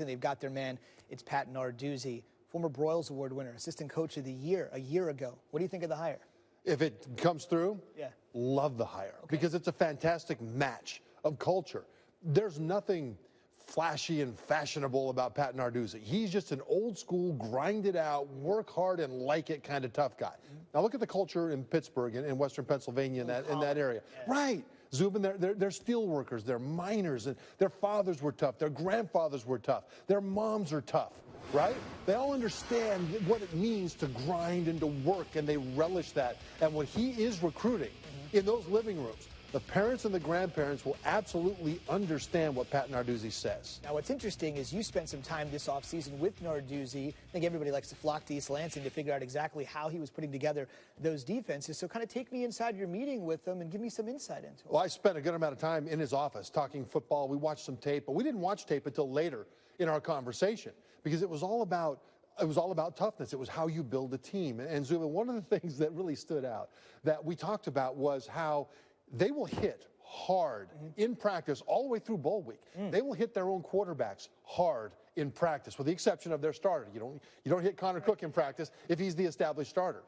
And they've got their man. It's Pat Narduzzi, former Broyles Award winner, assistant coach of the year a year ago. What do you think of the hire? If it comes through, yeah, love the hire because it's a fantastic match of culture. There's nothing flashy and fashionable about Pat Narduzzi. He's just an old school, grind it out, work hard and like it kind of tough guy. Now look at the culture in Pittsburgh and in Western Pennsylvania in that area. Yeah. Right. Zubin, they're steel workers, they're miners, and their fathers were tough, their grandfathers were tough, their moms are tough, right? They all understand what it means to grind and to work, and they relish that. And when he is recruiting in those living rooms, the parents and the grandparents will absolutely understand what Pat Narduzzi says. Now, what's interesting is you spent some time this offseason with Narduzzi. I think everybody likes to flock to East Lansing to figure out exactly how he was putting together those defenses. So kind of take me inside your meeting with him and give me some insight into it. Well, I spent a good amount of time in his office talking football. We watched some tape, but we didn't watch tape until later in our conversation because it was all about toughness. It was how you build a team. And Zubin, one of the things that really stood out that we talked about was how they will hit hard in practice all the way through bowl week. They will hit their own quarterbacks hard in practice, with the exception of their starter. You don't hit Connor Cook in practice if he's the established starter.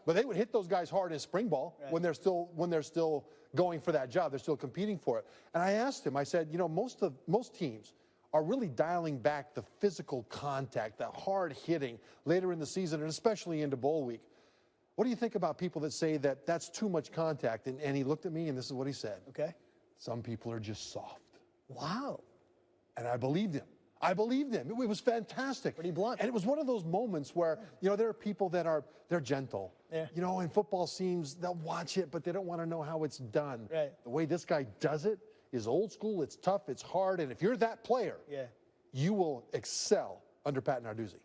But they would hit those guys hard in spring ball when they're still going for that job. They're still competing for it. And I asked him, I said, you know, most teams are really dialing back the physical contact, the hard hitting later in the season, and especially into bowl week. What do you think about people that say that that's too much contact? And he looked at me, and this is what he said. Okay. Some people are just soft. Wow. And I believed him. I believed him. It was fantastic. Pretty blunt. And it was one of those moments where, you know, there are people that they're gentle. Yeah. You know, in football scenes, they'll watch it, but they don't want to know how it's done. Right. The way this guy does it is old school, it's tough, it's hard, and if you're that player, you will excel under Pat Narduzzi.